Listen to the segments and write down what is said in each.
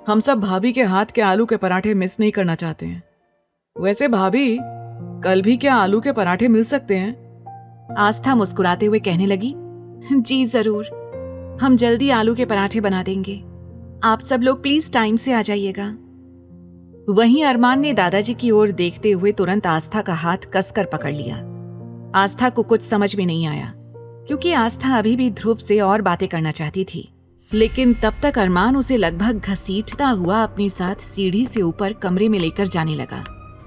हम सब भाभी के हाथ के आलू के पराठे मिस नहीं करना चाहते हैं। वैसे भाभी, कल भी क्या आलू के पराठे मिल सकते हैं? आस्था मुस्कुराते हुए कहने लगी, जी जरूर, हम जल्दी आलू के पराठे बना देंगे। आप सब लोग प्लीज टाइम से आ जाइएगा। वहीं अरमान ने दादाजी की ओर देखते हुए तुरंत आस्था का हाथ कसकर पकड़ लिया। आस्था को कुछ समझ में नहीं आया, क्योंकि आस्था अभी भी ध्रुव से और बातें करना चाहती थी। लेकिन तब तक अरमान उसे लगभग घसीटता हुआ अपने साथ सीढ़ी से ऊपर कमरे में लेकर जाने लगा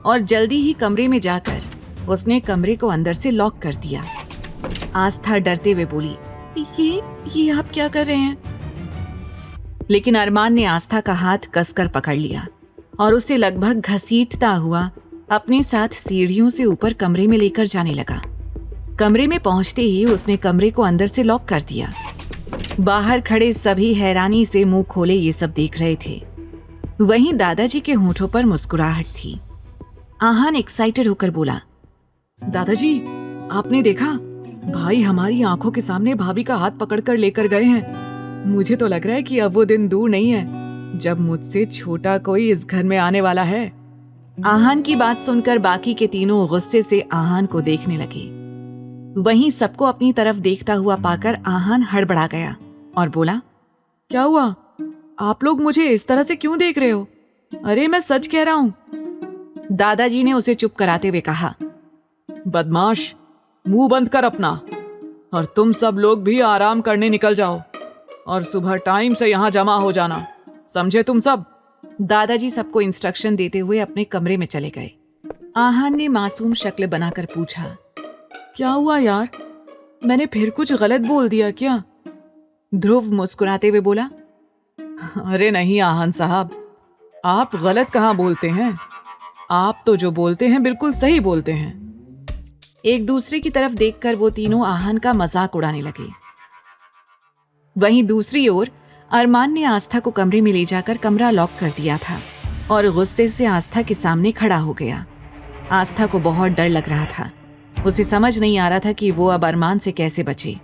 और जल्दी ही कमरे में जाकर उसने कमरे को अंदर से लॉक कर दिया। आस्था डरते हुए बोली, ये आप क्या कर रहे हैं? लेकिन अरमान ने आस्था का हाथ कसकर पकड़ लिया और उसे लगभग घसीटता हुआ अपने साथ सीढ़ियों से ऊपर कमरे में लेकर जाने लगा। कमरे में पहुंचते ही उसने कमरे को अंदर से लॉक कर दिया। बाहर खड़े सभी हैरानी से मुंह खोले ये सब देख रहे थे। वहीं दादाजी के होठों पर मुस्कुराहट थी। आहान एक्साइटेड होकर बोला, दादाजी, आपने देखा? भाई हमारी आंखों के सामने भाभी का हाथ पकड़कर लेकर गए हैं। मुझे तो लग रहा है कि अब वो दिन दूर नहीं है जब मुझसे छोटा कोई इस घर में आने वाला है। आहान की बात सुनकर बाकी के तीनों गुस्से से आहान को देखने लगे। वहीं सबको अपनी तरफ देखता हुआ पाकर आहान हड़बड़ा गया और बोला, क्या हुआ? आप लोग मुझे इस तरह से क्यों देख रहे हो? अरे मैं सच कह रहा हूं। दादाजी ने उसे चुप कराते हुए कहा, बदमाश, मुंह बंद कर अपना, और तुम सब लोग भी आराम करने निकल जाओ और सुबह टाइम से यहाँ जमा हो जाना, समझे तुम सब? दादाजी सबको इंस्ट्रक्शन देते हुए अपने कमरे में चले गए। आहान ने मासूम शक्ल बनाकर पूछा, क्या हुआ यार? मैंने फिर कुछ गलत बोल दिया क्या? ध्रुव मुस्कुराते हुए बोला, अरे नहीं आहान साहब, आप गलत कहाँ बोलते हैं? आप तो जो बोलते हैं बिल्कुल सही बोलते हैं। एक दूसरे की तरफ देखकर वो तीनों आहान का मजाक उड़ाने लगे। वहीं दूसरी ओर अरमान ने आस्था को कमरे में ले जाकर कमरा लॉक कर दिया था और गुस्से से आस्था के सामने खड़ा हो गया। आस्था को बहुत डर लग रहा था। उसे समझ नहीं आ रहा था कि वो अब अरमान से कैसे बचे,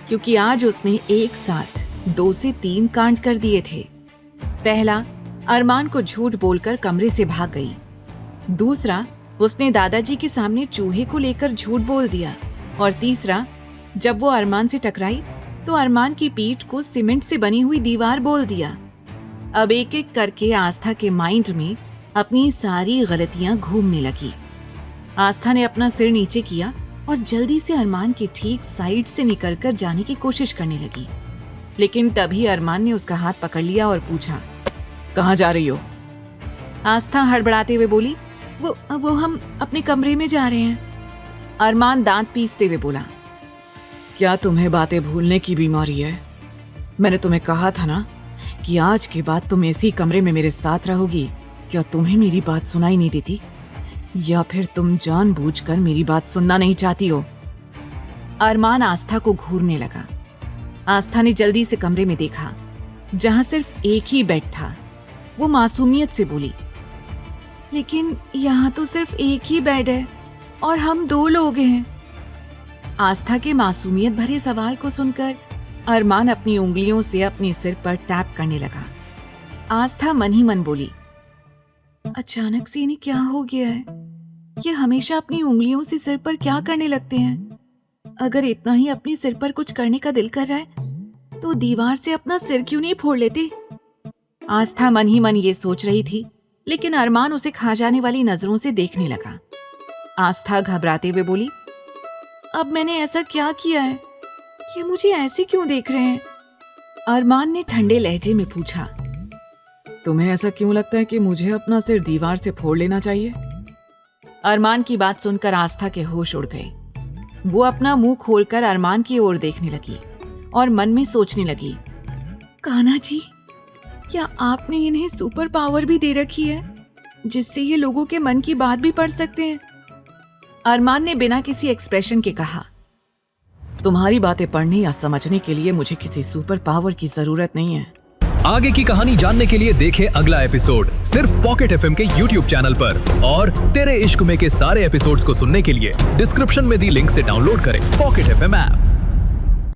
क्योंकि आज उसने एक साथ 2 से 3 कांड कर दिए थे। पहला, अरमान को झूठ बोलकर कमरे से भाग गई। दूसरा, उसने दादाजी के सामने चूहे को लेकर झूठ बोल दिया। और तीसरा, जब वो अरमान से टकराई तो अरमान की पीठ को सीमेंट से बनी हुई दीवार बोल दिया। अब एक एक करके आस्था के माइंड में अपनी सारी गलतियां घूमने लगी। आस्था ने अपना सिर नीचे किया और जल्दी से अरमान की ठीक साइड से निकलकर जाने की कोशिश करने लगी। लेकिन तभी अरमान ने उसका हाथ पकड़ लिया और पूछा, कहाँ जा रही हो? आस्था हड़बड़ाते हुए बोली, वो हम अपने कमरे में जा रहे हैं। अरमान दांत पीसते हुए बोला, क्या तुम्हें बातें भूलने की बीमारी है? मैंने तुम्हें कहा था ना कि आज के बाद तुम इसी कमरे में मेरे साथ रहोगी। क्या तुम्हें मेरी बात सुनाई नहीं देती, या फिर तुम जानबूझकर मेरी बात सुनना नहीं चाहती हो? अरमान आस्था को घूरने लगा। आस्था ने जल्दी से कमरे में देखा, जहां सिर्फ एक ही बेड था। वो मासूमियत से बोली, लेकिन यहाँ तो सिर्फ एक ही बेड है और हम 2 लोग हैं। आस्था के मासूमियत भरे सवाल को सुनकर अरमान अपनी उंगलियों से अपने सिर पर टैप करने लगा। आस्था मन ही मन बोली, अचानक से इन्हें क्या हो गया है? ये हमेशा अपनी उंगलियों से सिर पर क्या करने लगते हैं? अगर इतना ही अपने सिर पर कुछ करने का दिल कर रहा है तो दीवार से अपना सिर क्यों नहीं फोड़ लेते? आस्था मन ही मन ये सोच रही थी, लेकिन अरमान उसे खा जाने वाली नजरों से देखने लगा। आस्था घबराते हुए बोली, अब मैंने ऐसा क्या किया है? ये मुझे ऐसे क्यों देख रहे हैं? अरमान ने ठंडे लहजे में पूछा, तुम्हें ऐसा क्यों लगता है कि मुझे अपना सिर दीवार से फोड़ लेना चाहिए? अरमान की बात सुनकर आस्था के होश उड़ गए। वो अपना मुंह खोलकर अरमान की ओर देखने लगी और मन में सोचने लगी, कान्हा जी, क्या आपने इन्हें सुपर पावर भी दे रखी है जिससे ये लोगों के मन की बात भी पढ़ सकते हैं? अरमान ने बिना किसी एक्सप्रेशन के कहा, तुम्हारी बातें पढ़ने या समझने के लिए मुझे किसी सुपर पावर की जरूरत नहीं है। आगे की कहानी जानने के लिए देखें अगला एपिसोड सिर्फ पॉकेट एफएम के YouTube चैनल पर। और तेरे इश्क में के सारे एपिसोड्स को सुनने के लिए डिस्क्रिप्शन में दी लिंक से डाउनलोड करें पॉकेट एफएम ऐप।